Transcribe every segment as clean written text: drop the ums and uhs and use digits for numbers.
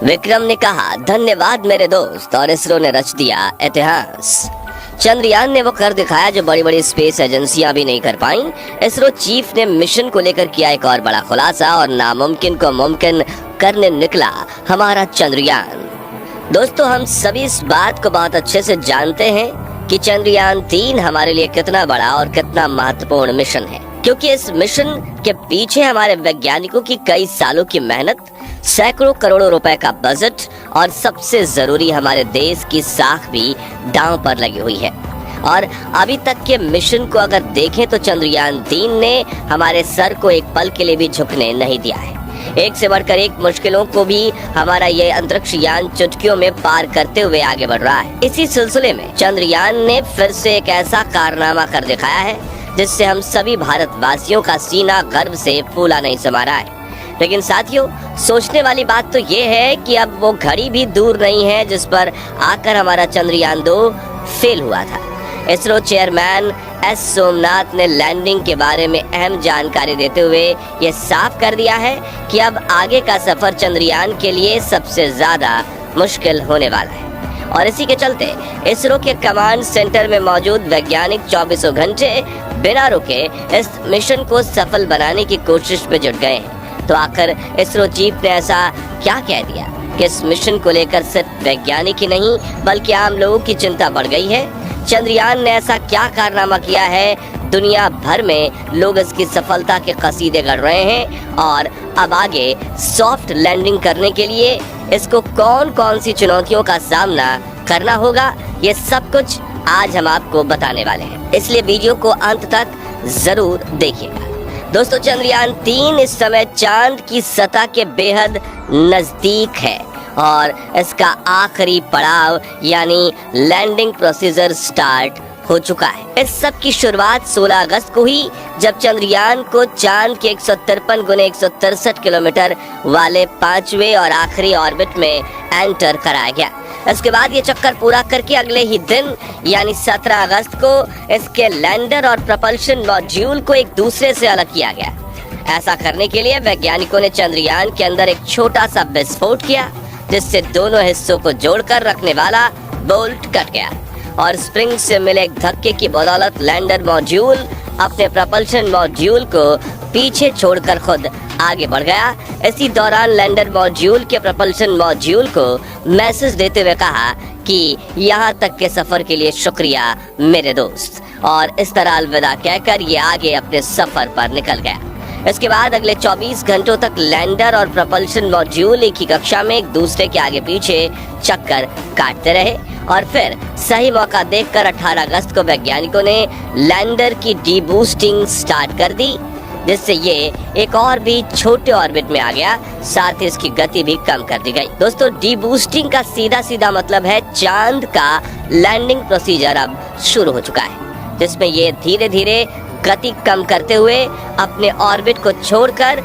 विक्रम ने कहा, धन्यवाद मेरे दोस्त, और इसरो ने रच दिया इतिहास। चंद्रयान ने वो कर दिखाया जो बड़ी बड़ी स्पेस एजेंसियां भी नहीं कर पाई। इसरो चीफ ने मिशन को लेकर किया एक और बड़ा खुलासा और नामुमकिन को मुमकिन करने निकला हमारा चंद्रयान। दोस्तों, हम सभी इस बात को बहुत अच्छे से जानते हैं कि चंद्रयान 3 हमारे लिए कितना बड़ा और कितना महत्वपूर्ण मिशन है, क्योंकि इस मिशन के पीछे हमारे वैज्ञानिकों की कई सालों की मेहनत, सैकड़ों करोड़ों रुपए का बजट और सबसे जरूरी हमारे देश की साख भी दांव पर लगी हुई है। और अभी तक के मिशन को अगर देखें तो चंद्रयान 3 ने हमारे सर को एक पल के लिए भी झुकने नहीं दिया है। एक से बढ़कर एक मुश्किलों को भी हमारा ये अंतरिक्ष यान चुटकियों में पार करते हुए आगे बढ़ रहा है। इसी सिलसिले में चंद्रयान ने फिर से एक ऐसा कारनामा कर दिखाया है जिससे हम सभी भारतवासियों का सीना गर्व से फूला नहीं समा रहा है। लेकिन साथियों, सोचने वाली बात तो ये है कि अब वो घड़ी भी दूर नहीं है जिस पर आकर हमारा चंद्रयान 2 फेल हुआ था। इसरो चेयरमैन एस सोमनाथ ने लैंडिंग के बारे में अहम जानकारी देते हुए ये साफ कर दिया है कि अब आगे का सफर चंद्रयान के लिए सबसे ज्यादा मुश्किल होने वाला है। और इसी के चलते इसरो के कमांड सेंटर में मौजूद वैज्ञानिक 24 घंटे बिना रुके इस मिशन को सफल बनाने की कोशिश में जुट गए हैं। तो आखिर इसरो चीफ ने ऐसा क्या कह दिया कि इस मिशन को लेकर सिर्फ वैज्ञानिक ही नहीं बल्कि आम लोगों की चिंता बढ़ गई है। चंद्रयान ने ऐसा क्या कारनामा किया है, दुनिया भर में लोग इसकी सफलता के कसीदे गढ़ रहे हैं और अब आगे सॉफ्ट लैंडिंग करने के लिए इसको कौन कौन सी चुनौतियों का सामना करना होगा, ये सब कुछ आज हम आपको बताने वाले हैं, इसलिए वीडियो को अंत तक जरूर देखिएगा। दोस्तों, चंद्रयान 3 इस समय चांद की सतह के बेहद नजदीक है और इसका आखिरी पड़ाव यानी लैंडिंग प्रोसीजर स्टार्ट हो चुका है। इस सब की शुरुआत 16 अगस्त को हुई जब चंद्रयान को चांद के 153 गुने 163 किलोमीटर वाले 5वें और आखिरी ऑर्बिट में एंटर कराया गया। इसके बाद ये चक्कर पूरा करके अगले ही दिन यानी 17 अगस्त को इसके लैंडर और प्रपल्शन मॉड्यूल को एक दूसरे से अलग किया गया। ऐसा करने के लिए वैज्ञानिकों ने चंद्रयान के अंदर एक छोटा सा विस्फोट किया जिससे दोनों हिस्सों को जोड़कर रखने वाला बोल्ट कट गया और स्प्रिंग से मिले एक धक्के की बदौलत लैंडर मॉड्यूल अपने प्रपल्शन मॉड्यूल को पीछे छोड़कर खुद आगे बढ़ गया। इसी दौरान लैंडर मॉड्यूल के प्रपल्शन मॉड्यूल को मैसेज देते हुए कहा कि यहाँ तक के सफर के लिए शुक्रिया मेरे दोस्त, और इस तरह अलविदा कहकर ये आगे अपने सफर पर निकल गया। इसके बाद अगले 24 घंटों तक लैंडर और प्रपल्शन मॉड्यूल एक ही कक्षा में एक दूसरे के आगे पीछे चक्कर काटते रहे और फिर सही मौका देखकर 18 अगस्त को वैज्ञानिकों ने लैंडर की डीबूस्टिंग स्टार्ट कर दी, जिससे ये एक और भी छोटे ऑर्बिट में आ गया, साथ ही इसकी गति भी कम कर दी गई। दोस्तों, डीबूस्टिंग का सीधा सीधा मतलब है चांद का लैंडिंग प्रोसीजर अब शुरू हो चुका है, जिसमें ये धीरे धीरे गति कम करते हुए अपने ऑर्बिट को छोड़कर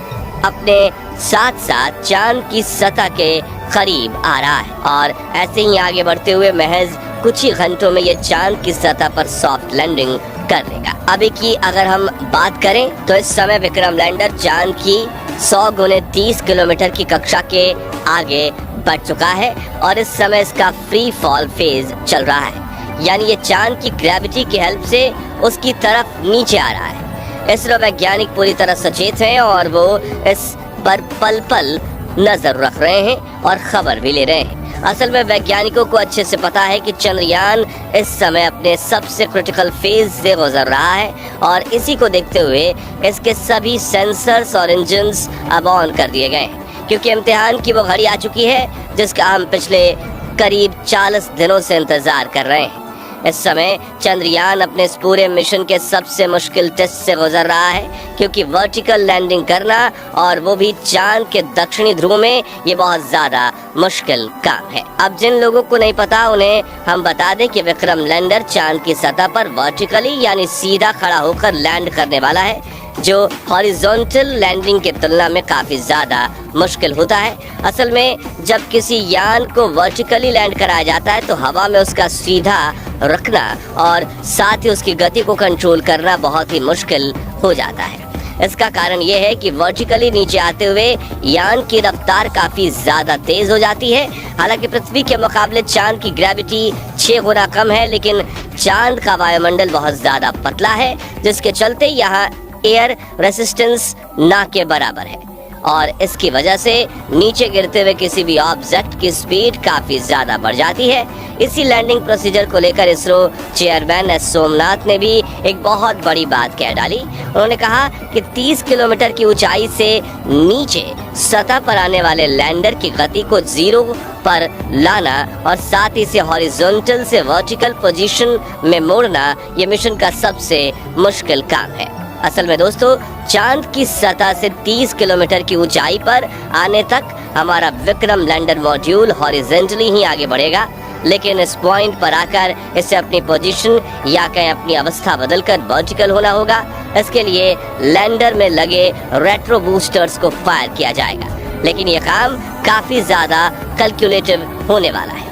अपने साथ साथ चांद की सतह के करीब आ रहा है और ऐसे ही आगे बढ़ते हुए महज कुछ ही घंटों में ये चांद की सतह पर सॉफ्ट लैंडिंग कर लेगा। अभी की अगर हम बात करें तो इस समय विक्रम लैंडर चांद की 100 गुने 30 किलोमीटर की कक्षा के आगे बढ़ चुका है और इस समय इसका फ्री फॉल फेज चल रहा है, यानी ये चांद की ग्रेविटी की हेल्प से उसकी तरफ नीचे आ रहा है। इसरो वैज्ञानिक पूरी तरह सचेत हैं और वो इस पर पल पल नजर रख रहे हैं और खबर भी ले रहे हैं। असल में वैज्ञानिकों को अच्छे से पता है कि चंद्रयान इस समय अपने सबसे क्रिटिकल फेज से गुजर रहा है और इसी को देखते हुए इसके सभी सेंसर्स और इंजन्स अब ऑन कर दिए गए हैं, क्योंकि इम्तिहान की वो घड़ी आ चुकी है जिसका हम पिछले करीब 40 दिनों से इंतजार कर रहे हैं। इस समय चंद्रयान अपने इस पूरे मिशन के सबसे मुश्किल टेस्ट से गुजर रहा है, क्योंकि वर्टिकल लैंडिंग करना और वो भी चांद के दक्षिणी ध्रुव में ये बहुत ज्यादा मुश्किल काम है। अब जिन लोगों को नहीं पता उन्हें हम बता दें कि विक्रम लैंडर चांद की सतह पर वर्टिकली यानी सीधा खड़ा होकर लैंड करने वाला है, जो हॉरिजॉन्टल लैंडिंग की तुलना में काफी ज्यादा मुश्किल होता है। असल में जब किसी यान को वर्टिकली लैंड कराया जाता है तो हवा में उसका सीधा रखना और साथ ही उसकी गति को कंट्रोल करना बहुत ही मुश्किल हो जाता है। इसका कारण ये है कि वर्टिकली नीचे आते हुए यान की रफ्तार काफी ज्यादा तेज हो जाती है। हालांकि पृथ्वी के मुकाबले चांद की ग्रेविटी 6 गुना कम है, लेकिन चांद का वायुमंडल बहुत ज्यादा पतला है, जिसके चलते यहाँ एयर रेसिस्टेंस ना के बराबर है और इसकी वजह से नीचे गिरते हुए किसी भी ऑब्जेक्ट की स्पीड काफी ज्यादा बढ़ जाती है। इसी लैंडिंग प्रोसीजर को लेकर इसरो चेयरमैन एस सोमनाथ ने भी एक बहुत बड़ी बात कह डाली। उन्होंने कहा कि 30 किलोमीटर की ऊंचाई से नीचे सतह पर आने वाले लैंडर की गति को 0 पर लाना और साथ ही से हॉरिजॉन्टल से वर्टिकल पोजीशन में मोड़ना ये मिशन का सबसे मुश्किल काम है। असल में दोस्तों, चांद की सतह से 30 किलोमीटर की ऊंचाई पर आने तक हमारा विक्रम लैंडर मॉड्यूल हॉरिजॉन्टली ही आगे बढ़ेगा, लेकिन इस पॉइंट पर आकर इसे अपनी पोजीशन या कहीं अपनी अवस्था बदलकर वर्टिकल होना होगा। इसके लिए लैंडर में लगे रेट्रो बूस्टर्स को फायर किया जाएगा, लेकिन यह काम काफी ज्यादा कैलकुलेटिव होने वाला है,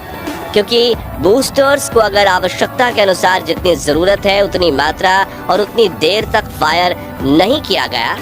क्योंकि बूस्टर्स को अगर आवश्यकता के अनुसार जितनी जरूरत है उतनी मात्रा और उतनी देर तक फायर नहीं किया गया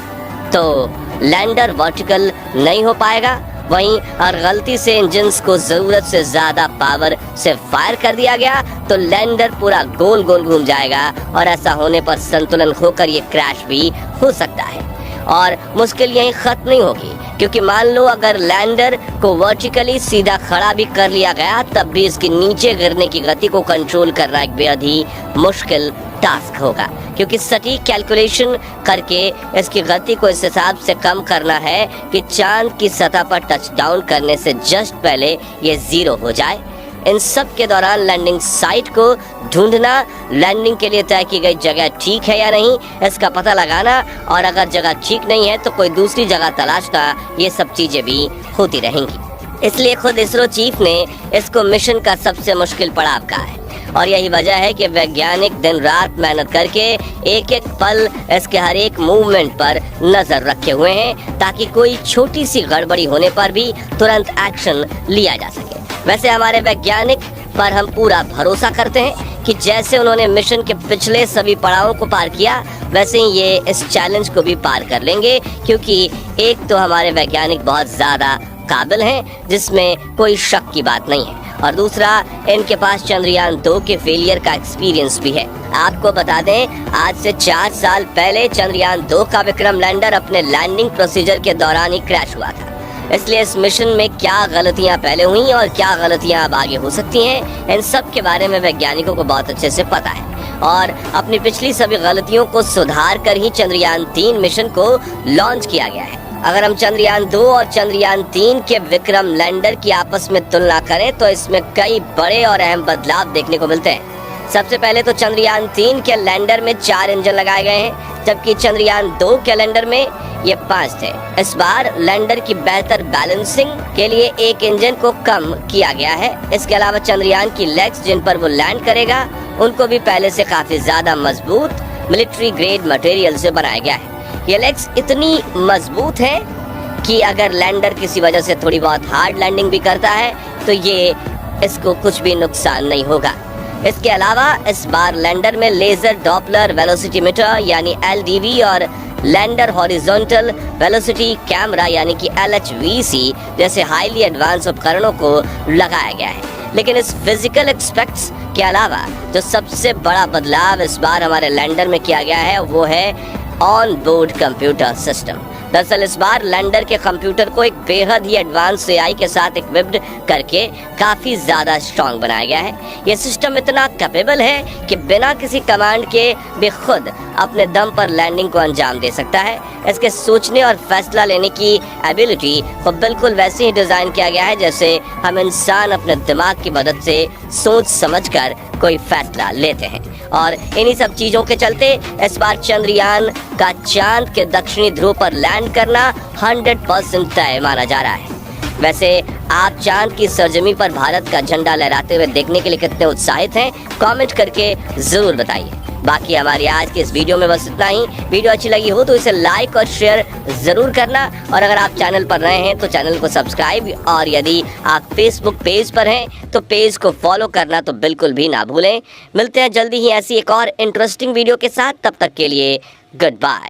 तो लैंडर वर्टिकल नहीं हो पाएगा। वहीं अगर गलती से इंजन्स को जरूरत से ज्यादा पावर से फायर कर दिया गया तो लैंडर पूरा गोल गोल घूम जाएगा और ऐसा होने पर संतुलन खोकर ये क्रैश भी हो सकता है। और मुश्किल यहीं खत्म नहीं होगी, क्योंकि मान लो अगर लैंडर को वर्टिकली सीधा खड़ा भी कर लिया गया तब भी इसकी नीचे गिरने की गति को कंट्रोल करना एक बेहद ही मुश्किल टास्क होगा, क्योंकि सटीक कैलकुलेशन करके इसकी गति को इस हिसाब से कम करना है कि चांद की सतह पर टच डाउन करने से जस्ट पहले ये 0 हो जाए। इन सब के दौरान लैंडिंग साइट को ढूंढना, लैंडिंग के लिए तय की गई जगह ठीक है या नहीं इसका पता लगाना, और अगर जगह ठीक नहीं है तो कोई दूसरी जगह तलाशना, ये सब चीजें भी होती रहेंगी। इसलिए खुद इसरो चीफ ने इसको मिशन का सबसे मुश्किल पड़ाव कहा है और यही वजह है कि वैज्ञानिक दिन रात मेहनत करके एक एक पल इसके हर एक मूवमेंट पर नजर रखे हुए हैं, ताकि कोई छोटी सी गड़बड़ी होने पर भी तुरंत एक्शन लिया जा सके। वैसे हमारे वैज्ञानिक पर हम पूरा भरोसा करते हैं कि जैसे उन्होंने मिशन के पिछले सभी पड़ावों को पार किया, वैसे ही ये इस चैलेंज को भी पार कर लेंगे, क्योंकि एक तो हमारे वैज्ञानिक बहुत ज्यादा काबिल हैं, जिसमें कोई शक की बात नहीं है, और दूसरा इनके पास चंद्रयान 2 के फेलियर का एक्सपीरियंस भी है। आपको बता दें, आज से 4 साल पहले चंद्रयान 2 का विक्रम लैंडर अपने लैंडिंग प्रोसीजर के दौरान ही क्रैश हुआ था। इसलिए इस मिशन में क्या गलतियां पहले हुई और क्या गलतियां अब आगे हो सकती हैं, इन सब के बारे में वैज्ञानिकों को बहुत अच्छे से पता है और अपनी पिछली सभी गलतियों को सुधार कर ही चंद्रयान 3 मिशन को लॉन्च किया गया है। अगर हम चंद्रयान 2 और चंद्रयान 3 के विक्रम लैंडर की आपस में तुलना करें तो इसमें कई बड़े और अहम बदलाव देखने को मिलते हैं। सबसे पहले तो चंद्रयान 3 के लैंडर में 4 इंजन लगाए गए हैं, जबकि चंद्रयान 2 के लैंडर में ये 5 थे। इस बार लैंडर की बेहतर बैलेंसिंग के लिए एक इंजन को कम किया गया है। इसके अलावा चंद्रयान की लेग्स जिन पर वो लैंड करेगा उनको भी पहले से काफी ज्यादा मजबूत मिलिट्री ग्रेड मटेरियल से बनाया गया है। ये लेग्स इतनी मजबूत है कि अगर लैंडर किसी वजह से थोड़ी बहुत हार्ड लैंडिंग भी करता है तो ये इसको कुछ भी नुकसान नहीं होगा। इसके अलावा इस बार लैंडर में लेजर डॉपलर वेलोसिटी मीटर यानी LDV और लैंडर हॉरिजॉन्टल वेलोसिटी कैमरा यानी कि LHVC जैसे हाईली एडवांस उपकरणों को लगाया गया है। लेकिन इस फिजिकल एस्पेक्ट्स के अलावा जो सबसे बड़ा बदलाव इस बार हमारे लैंडर में किया गया है वो है ऑन बोर्ड कंप्यूटर सिस्टम। दरअसल इस बार लैंडर के कंप्यूटर को एक बेहद ही एडवांस AI के साथ इक्विप्ड करके काफी ज्यादा स्ट्रॉन्ग बनाया गया है। यह सिस्टम इतना कैपेबल है कि बिना किसी कमांड के भी खुद अपने दम पर लैंडिंग को अंजाम दे सकता है। इसके सोचने और फैसला लेने की एबिलिटी को बिल्कुल वैसे ही डिजाइन किया गया है जैसे हम इंसान अपने दिमाग की मदद से सोच समझकर कोई फैसला लेते हैं। और इन्हीं सब चीजों के चलते इस बार चंद्रयान का चांद के दक्षिणी ध्रुव पर लैंड करना 100% तय माना जा रहा है। वैसे आप चांद की सरजमी पर भारत का झंडा लहराते हुए देखने के लिए कितने उत्साहित हैं, कमेंट करके जरूर बताइए। बाकी हमारी आज के इस वीडियो में बस इतना ही। वीडियो अच्छी लगी हो तो इसे लाइक और शेयर जरूर करना, और अगर आप चैनल पर नए हैं तो चैनल को सब्सक्राइब, और यदि आप फेसबुक पेज पर हैं तो पेज को फॉलो करना तो बिल्कुल भी ना भूलें। मिलते हैं जल्दी ही ऐसी एक और इंटरेस्टिंग वीडियो के साथ, तब तक के लिए गुड बाय।